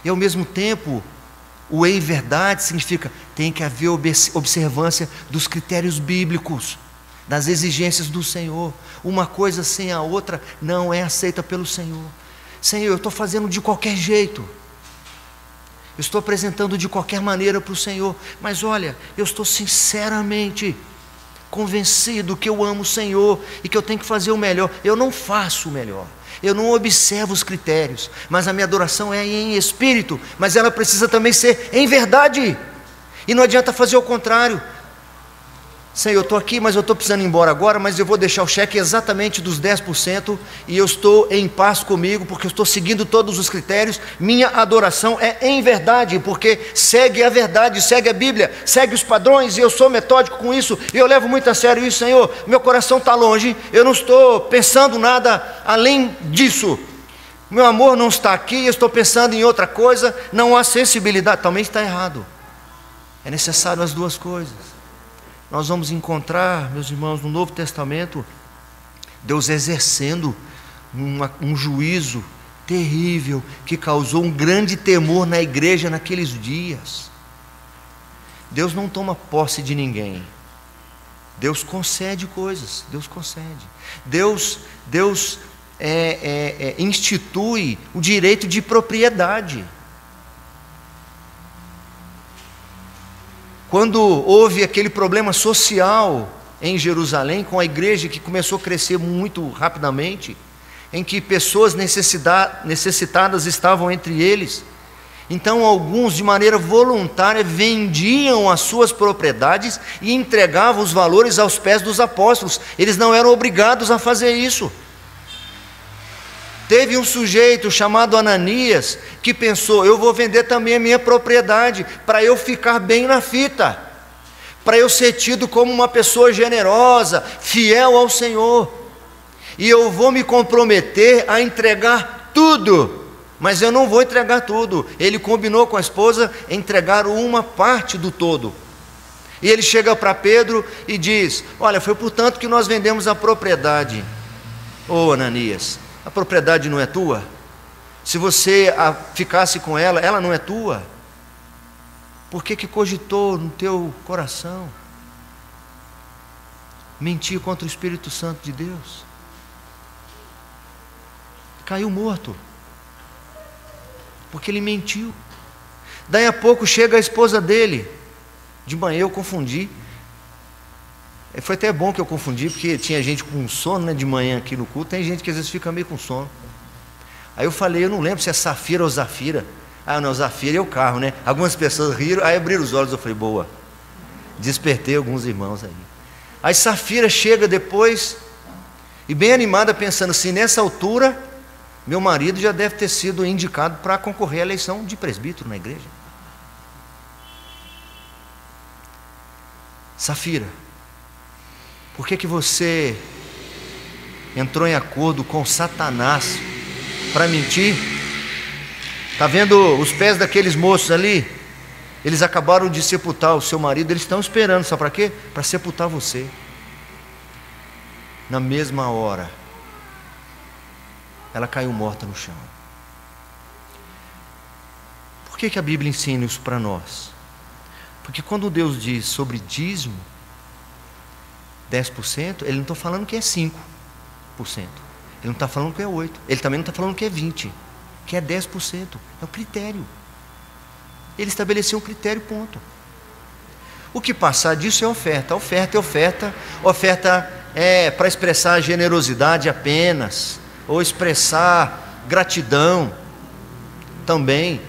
E ao mesmo tempo, o em verdade significa tem que haver observância dos critérios bíblicos, das exigências do Senhor. Uma coisa sem a outra não é aceita pelo Senhor. Senhor, eu estou fazendo de qualquer jeito, eu estou apresentando de qualquer maneira para o Senhor, mas olha, eu estou sinceramente convencido que eu amo o Senhor e que eu tenho que fazer o melhor. Eu não faço o melhor, eu não observo os critérios, mas a minha adoração é em espírito, mas ela precisa também ser em verdade, e não adianta fazer o contrário. Senhor, eu estou aqui, mas eu estou precisando ir embora agora, mas eu vou deixar o cheque exatamente dos 10%, e eu estou em paz comigo, porque eu estou seguindo todos os critérios. Minha adoração é em verdade, porque segue a verdade, segue a Bíblia, segue os padrões, e eu sou metódico com isso, e eu levo muito a sério isso. Senhor, meu coração está longe, eu não estou pensando nada além disso, meu amor não está aqui, eu estou pensando em outra coisa, não há sensibilidade. Também está errado, é necessário as duas coisas. Nós vamos encontrar, meus irmãos, no Novo Testamento, Deus exercendo um juízo terrível, que causou um grande temor na igreja naqueles dias. Deus não toma posse de ninguém, Deus concede coisas, Deus concede. Deus institui o direito de propriedade. Quando houve aquele problema social em Jerusalém, com a igreja que começou a crescer muito rapidamente, em que pessoas necessitadas estavam entre eles, então alguns de maneira voluntária vendiam as suas propriedades e entregavam os valores aos pés dos apóstolos. Eles não eram obrigados a fazer isso. Teve um sujeito chamado Ananias que pensou: eu vou vender também a minha propriedade para eu ficar bem na fita, para eu ser tido como uma pessoa generosa, fiel ao Senhor, e eu vou me comprometer a entregar tudo, mas eu não vou entregar tudo. Ele combinou com a esposa entregar uma parte do todo. E ele chega para Pedro e diz: olha, foi portanto que nós vendemos a propriedade. Ô Ananias, a propriedade não é tua? Se você ficasse com ela, ela não é tua? Por que cogitou no teu coração mentir contra o Espírito Santo de Deus? Caiu morto, porque ele mentiu. Daí a pouco chega a esposa dele. De manhã eu confundi. Foi até bom que eu confundi, porque tinha gente com sono, né, de manhã aqui no culto. Tem gente que às vezes fica meio com sono. Aí eu falei, eu não lembro se é Safira ou Zafira. Ah não, Zafira é o carro, né? Algumas pessoas riram, aí abriram os olhos. Eu falei, boa, despertei alguns irmãos aí. Aí Safira chega depois, e bem animada, pensando assim: nessa altura, meu marido já deve ter sido indicado para concorrer à eleição de presbítero na igreja. Safira, por que você entrou em acordo com Satanás para mentir? Está vendo os pés daqueles moços ali? Eles acabaram de sepultar o seu marido, eles estão esperando, sabe para quê? Para sepultar você. Na mesma hora, ela caiu morta no chão. Por que a Bíblia ensina isso para nós? Porque quando Deus diz sobre dízimo, 10%, Ele não está falando que é 5%. Ele não está falando que é 8%. Ele também não está falando que é 20%, que é 10%. É o critério. Ele estabeleceu um critério, ponto. O que passar disso é oferta. Oferta é oferta. Oferta é para expressar generosidade apenas, ou expressar gratidão também.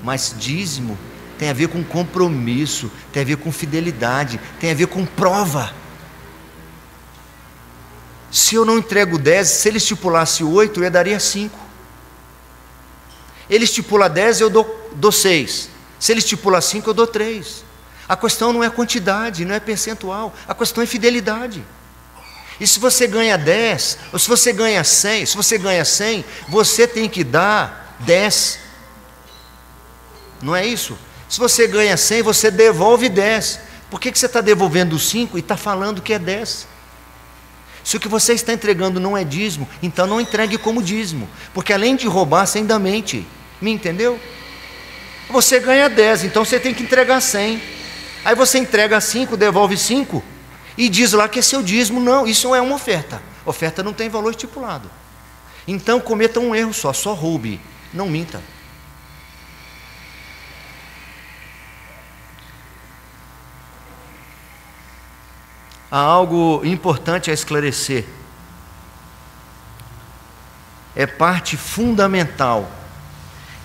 Mas dízimo tem a ver com compromisso, tem a ver com fidelidade, tem a ver com prova. Se eu não entrego 10, se ele estipulasse 8, eu daria 5. Ele estipula 10, eu dou 6. Se ele estipula 5, eu dou 3. A questão não é quantidade, não é percentual, a questão é fidelidade. E se você ganha 10, ou se você ganha 100, você tem que dar 10. Não é isso? Se você ganha 100, você devolve 10. Por que você está devolvendo 5 e está falando que é 10? Se o que você está entregando não é dízimo, então não entregue como dízimo, porque além de roubar, você ainda mente. Me entendeu? Você ganha 10, então você tem que entregar 100. Aí você entrega 5, devolve 5 e diz lá que é seu dízimo. Não, isso não é uma oferta. Oferta não tem valor estipulado. Então cometa um erro só roube, não minta. há algo importante a esclarecer. É parte fundamental,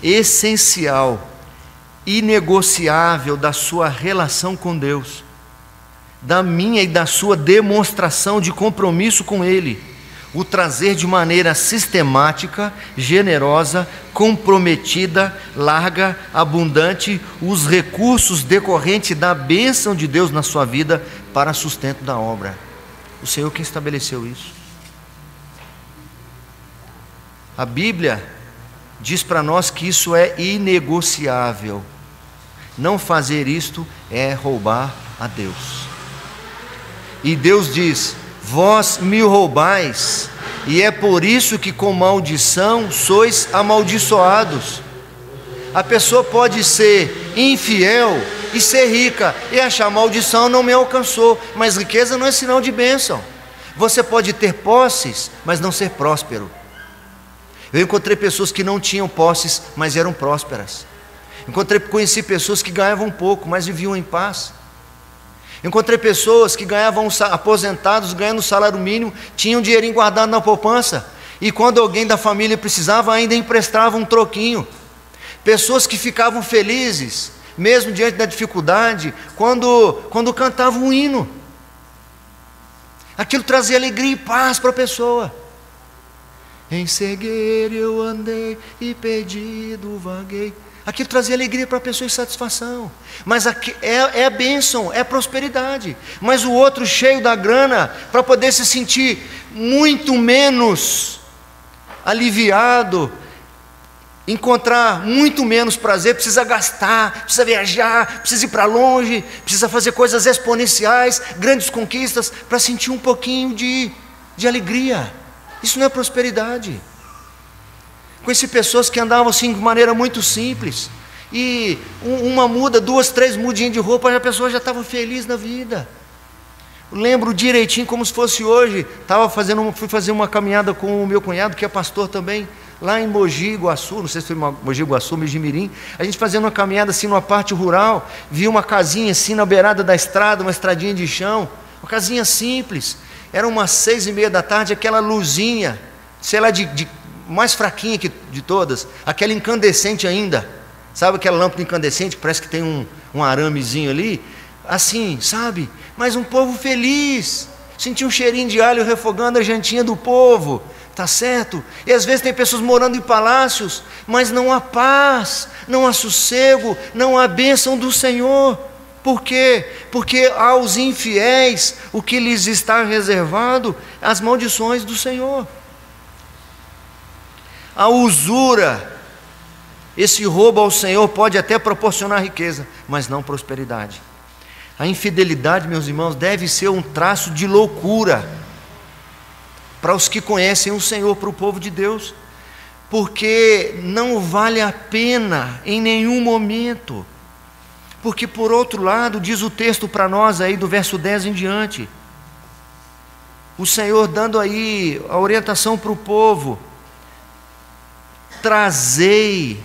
essencial, inegociável da sua relação com Deus, da minha e da sua demonstração de compromisso com Ele, o trazer de maneira sistemática, generosa, comprometida, larga, abundante, os recursos decorrentes da bênção de Deus na sua vida para sustento da obra. O Senhor que estabeleceu isso. A Bíblia diz para nós que isso é inegociável. Não fazer isto é roubar a Deus. E Deus diz: vós me roubais, e é por isso que com maldição sois amaldiçoados. A pessoa pode ser infiel e ser rica e achar maldição não me alcançou, mas riqueza não é sinal de bênção. Você pode ter posses, mas não ser próspero. Eu encontrei pessoas que não tinham posses, mas eram prósperas. Conheci pessoas que ganhavam pouco, mas viviam em paz. Encontrei pessoas que ganhavam, aposentados, ganhando salário mínimo, tinham dinheirinho guardado na poupança, e quando alguém da família precisava, ainda emprestava um troquinho. Pessoas que ficavam felizes, mesmo diante da dificuldade, quando cantavam um hino. Aquilo trazia alegria e paz para a pessoa. Em cegueira eu andei e perdido vaguei. Aquilo trazia alegria para a pessoa e satisfação. Mas aqui é bênção, é prosperidade. Mas o outro cheio da grana, para poder se sentir muito menos aliviado, encontrar muito menos prazer, precisa gastar, precisa viajar, precisa ir para longe, precisa fazer coisas exponenciais, grandes conquistas, para sentir um pouquinho de alegria. Isso não é prosperidade. Conheci pessoas que andavam assim de maneira muito simples, e uma muda, 2, 3 mudinhas de roupa, a pessoa já estava feliz na vida. Lembro direitinho como se fosse hoje. Fui fazer uma caminhada com o meu cunhado, que é pastor também, lá em Mogi Guaçu, não sei se foi Mogi Guaçu, Mojimirim. A gente fazendo uma caminhada assim numa parte rural, vi uma casinha assim na beirada da estrada, uma estradinha de chão, uma casinha simples. Era umas 6:30 da tarde, aquela luzinha, sei lá, de mais fraquinha de todas, aquela incandescente ainda, sabe aquela lâmpada incandescente que parece que tem um aramezinho ali, assim, sabe? Mas um povo feliz, sentia um cheirinho de alho refogando a jantinha do povo, tá certo? E às vezes tem pessoas morando em palácios, mas não há paz, não há sossego, não há bênção do Senhor. Por quê? Porque aos infiéis o que lhes está reservado, as maldições do Senhor. A usura, esse roubo ao Senhor pode até proporcionar riqueza, mas não prosperidade. A infidelidade, meus irmãos, deve ser um traço de loucura para os que conhecem o Senhor, para o povo de Deus, porque não vale a pena em nenhum momento. Porque por outro lado, diz o texto para nós aí do verso 10 em diante, o Senhor dando aí a orientação para o povo: trazei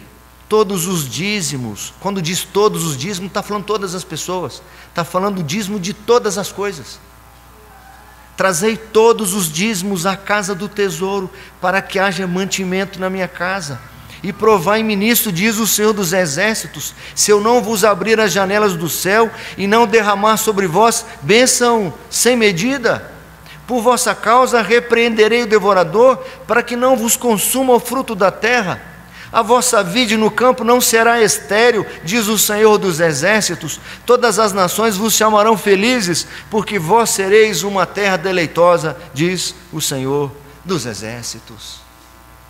todos os dízimos. Quando diz todos os dízimos, não está falando todas as pessoas, está falando o dízimo de todas as coisas. Trazei todos os dízimos à casa do tesouro, para que haja mantimento na minha casa. E provai-me nisto, diz o Senhor dos Exércitos, se eu não vos abrir as janelas do céu e não derramar sobre vós bênção sem medida. Por vossa causa repreenderei o devorador, para que não vos consuma o fruto da terra. A vossa vide no campo não será estéril, diz o Senhor dos Exércitos. Todas as nações vos chamarão felizes, porque vós sereis uma terra deleitosa, diz o Senhor dos Exércitos.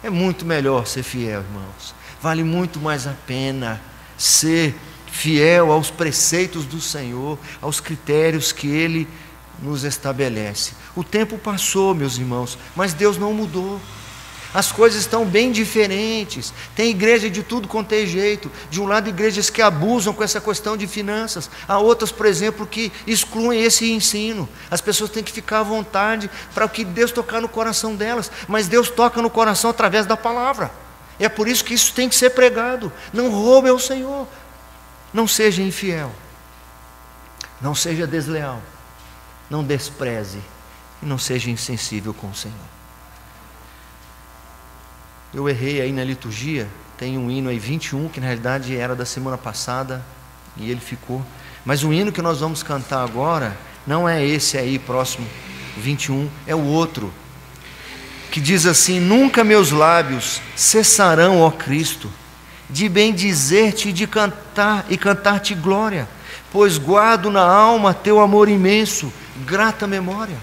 É muito melhor ser fiel, irmãos. Vale muito mais a pena ser fiel aos preceitos do Senhor, aos critérios que Ele nos estabelece. O tempo passou, meus irmãos, mas Deus não mudou. As coisas estão bem diferentes. Tem igreja de tudo quanto é jeito. De um lado, igrejas que abusam com essa questão de finanças. Há outras, por exemplo, que excluem esse ensino. As pessoas têm que ficar à vontade para que Deus tocar no coração delas. Mas Deus toca no coração através da palavra. É por isso que isso tem que ser pregado. Não roube ao Senhor. Não seja infiel. Não seja desleal. não despreze e não seja insensível com o Senhor. Eu errei aí na liturgia, tem um hino aí 21, que na realidade era da semana passada, e ele ficou. Mas o hino que nós vamos cantar agora, não é esse aí próximo, 21, é o outro, que diz assim: nunca meus lábios cessarão, ó Cristo, de bendizer-te e de cantar e cantar-te glória, pois guardo na alma teu amor imenso, grata memória.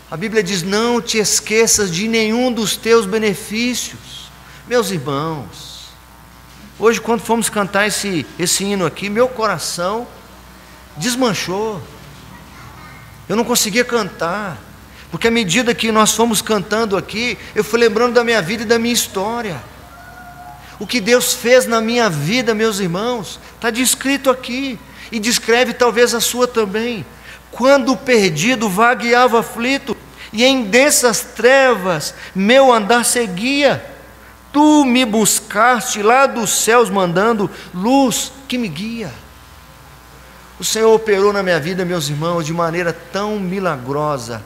A Bíblia diz: não te esqueças de nenhum dos teus benefícios. Meus irmãos, hoje quando fomos cantar esse hino aqui, meu coração desmanchou. Eu não conseguia cantar, porque à medida que nós fomos cantando aqui, eu fui lembrando da minha vida e da minha história. O que Deus fez na minha vida, meus irmãos, está descrito aqui, e descreve talvez a sua também. Quando o perdido vagueava aflito, e em densas trevas meu andar seguia, tu me buscaste lá dos céus, mandando luz que me guia. O Senhor operou na minha vida, meus irmãos, de maneira tão milagrosa,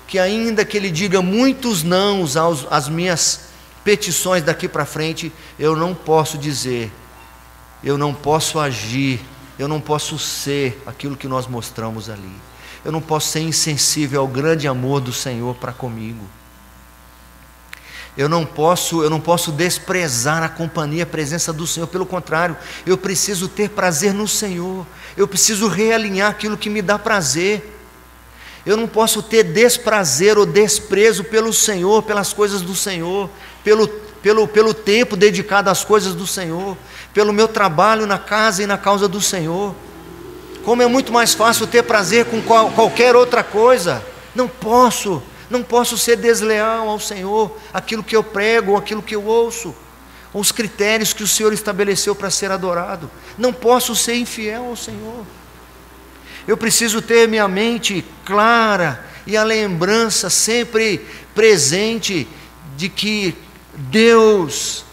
que ainda que Ele diga muitos nãos às minhas petições daqui para frente, eu não posso dizer, eu não posso agir, eu não posso ser aquilo que nós mostramos ali. Eu não posso ser insensível ao grande amor do Senhor para comigo. Eu não posso desprezar a companhia, a presença do Senhor. Pelo contrário, eu preciso ter prazer no Senhor. Eu preciso realinhar aquilo que me dá prazer. Eu não posso ter desprazer ou desprezo pelo Senhor, pelas coisas do Senhor, pelo tempo dedicado às coisas do Senhor, pelo meu trabalho na casa e na causa do Senhor. Como é muito mais fácil ter prazer com qualquer outra coisa. Não posso ser desleal ao Senhor, aquilo que eu prego, aquilo que eu ouço, os critérios que o Senhor estabeleceu para ser adorado. Não posso ser infiel ao Senhor. Eu preciso ter minha mente clara e a lembrança sempre presente de que Deus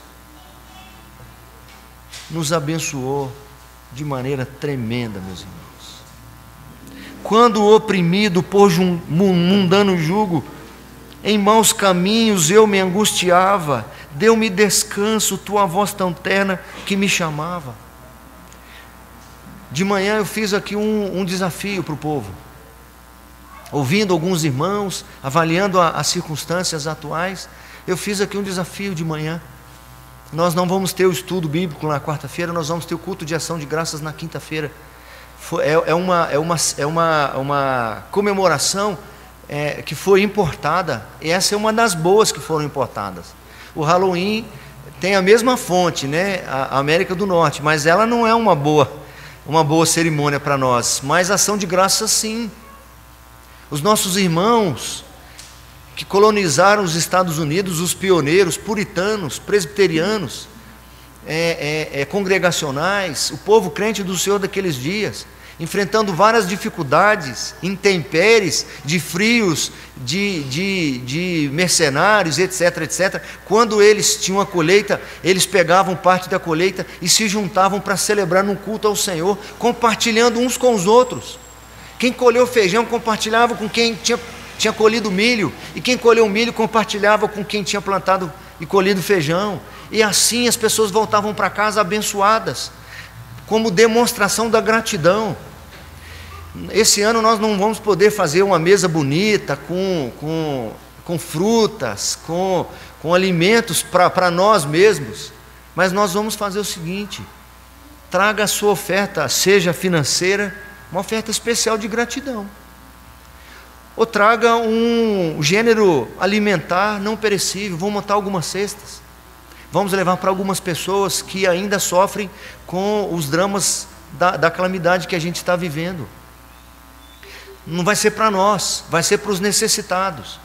nos abençoou de maneira tremenda, meus irmãos. Quando o oprimido por um mundano jugo, em maus caminhos eu me angustiava, deu-me descanso tua voz tão terna que me chamava. De manhã eu fiz aqui um desafio para o povo, ouvindo alguns irmãos, avaliando as circunstâncias atuais. Eu fiz aqui um desafio de manhã. Nós não vamos ter o estudo bíblico na quarta-feira, nós vamos ter o culto de ação de graças na quinta-feira. É uma comemoração que foi importada, e essa é uma das boas que foram importadas. O Halloween tem a mesma fonte, né? A América do Norte, mas ela não é uma boa cerimônia para nós, mas ação de graças sim. Os nossos irmãos que colonizaram os Estados Unidos, os pioneiros, puritanos, presbiterianos, congregacionais, o povo crente do Senhor daqueles dias, enfrentando várias dificuldades, intempéries, de frios, de mercenários, etc, etc. Quando eles tinham a colheita, eles pegavam parte da colheita e se juntavam para celebrar num culto ao Senhor, compartilhando uns com os outros. Quem colheu feijão compartilhava com quem tinha colhido milho, e quem colheu milho compartilhava com quem tinha plantado e colhido feijão, e assim as pessoas voltavam para casa abençoadas, como demonstração da gratidão. Esse ano nós não vamos poder fazer uma mesa bonita, com frutas, com alimentos para nós mesmos, mas nós vamos fazer o seguinte: traga a sua oferta, seja financeira, uma oferta especial de gratidão, ou traga um gênero alimentar não perecível. Vamos montar algumas cestas, vamos levar para algumas pessoas que ainda sofrem com os dramas da calamidade que a gente está vivendo. Não vai ser para nós, vai ser para os necessitados.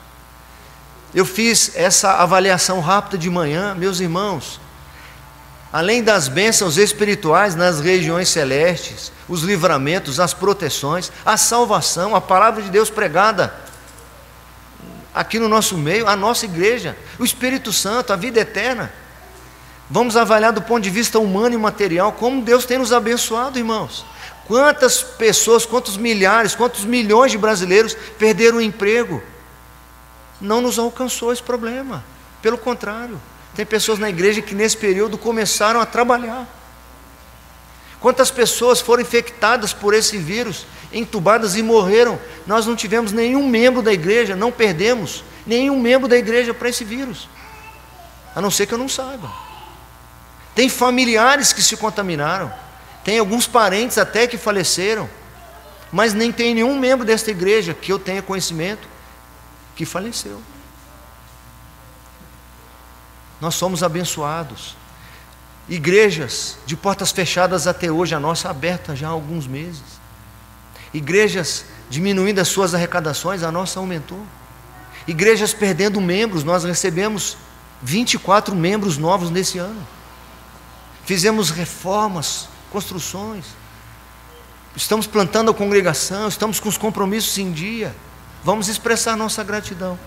Eu fiz essa avaliação rápida de manhã, meus irmãos. Além das bênçãos espirituais nas regiões celestes, os livramentos, as proteções, a salvação, a palavra de Deus pregada aqui no nosso meio, a nossa igreja, o Espírito Santo, a vida eterna. Vamos avaliar do ponto de vista humano e material como Deus tem nos abençoado, irmãos. Quantas pessoas, quantos milhares, quantos milhões de brasileiros perderam o emprego? Não nos alcançou esse problema. Pelo contrário, tem pessoas na igreja que nesse período começaram a trabalhar. Quantas pessoas foram infectadas por esse vírus, entubadas e morreram? Nós não tivemos nenhum membro da igreja, não perdemos nenhum membro da igreja para esse vírus, a não ser que eu não saiba. Tem familiares que se contaminaram, tem alguns parentes até que faleceram, mas nem tem nenhum membro desta igreja que eu tenha conhecimento que faleceu. Nós somos abençoados. Igrejas de portas fechadas até hoje, a nossa aberta já há alguns meses. Igrejas diminuindo as suas arrecadações, a nossa aumentou. Igrejas perdendo membros, nós recebemos 24 membros novos nesse ano. Fizemos reformas, construções. Estamos plantando a congregação, estamos com os compromissos em dia. Vamos expressar nossa gratidão.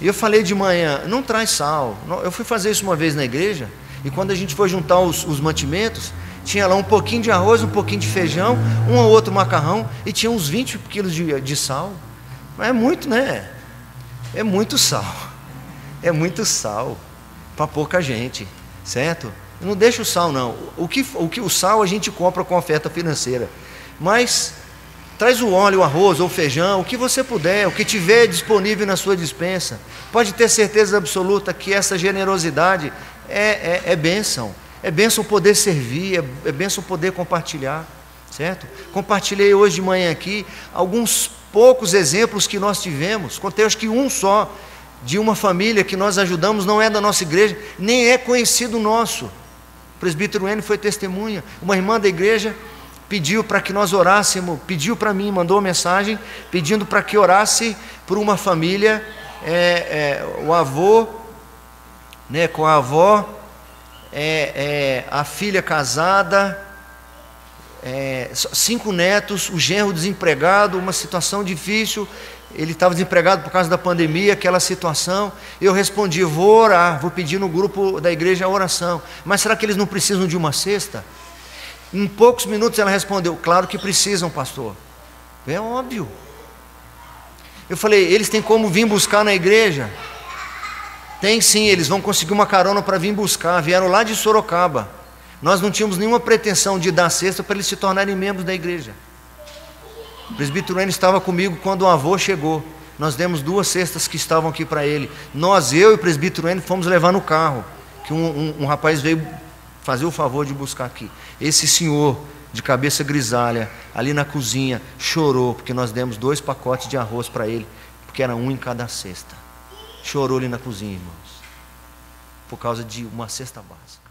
E eu falei de manhã, não traz sal. Eu fui fazer isso uma vez na igreja, e quando a gente foi juntar os mantimentos, tinha lá um pouquinho de arroz, um pouquinho de feijão, um ou outro macarrão, e tinha uns 20 quilos de sal. Mas é muito, né? É muito sal. É muito sal para pouca gente, certo? Não deixa o sal não. O sal a gente compra com oferta financeira. Mas traz o óleo, o arroz ou o feijão, o que você puder, o que tiver disponível na sua despensa. Pode ter certeza absoluta que essa generosidade é bênção. É bênção poder servir, é bênção poder compartilhar, certo? Compartilhei hoje de manhã aqui alguns poucos exemplos que nós tivemos. Contei acho que um só, de uma família que nós ajudamos, não é da nossa igreja, nem é conhecido nosso. O presbítero N foi testemunha. Uma irmã da igreja pediu para que nós orássemos, pediu para mim, mandou uma mensagem, pedindo para que orasse por uma família, o avô, né, com a avó, a filha casada, 5 netos, o genro desempregado, uma situação difícil. Ele estava desempregado por causa da pandemia, aquela situação. Eu respondi, vou orar, vou pedir no grupo da igreja a oração. Mas será que eles não precisam de uma cesta? Em poucos minutos ela respondeu, claro que precisam, pastor. É óbvio. Eu falei, eles têm como vir buscar na igreja? Tem sim, eles vão conseguir uma carona para vir buscar. Vieram lá de Sorocaba. Nós não tínhamos nenhuma pretensão de dar cesta para eles se tornarem membros da igreja. O presbítero N estava comigo quando o avô chegou. Nós demos 2 cestas que estavam aqui para ele. Eu e o presbítero N fomos levar no carro, que um rapaz veio fazer o favor de buscar aqui. Esse senhor de cabeça grisalha, ali na cozinha, chorou, porque nós demos 2 pacotes de arroz para ele, porque era um em cada cesta. Chorou ali na cozinha, irmãos, por causa de uma cesta básica.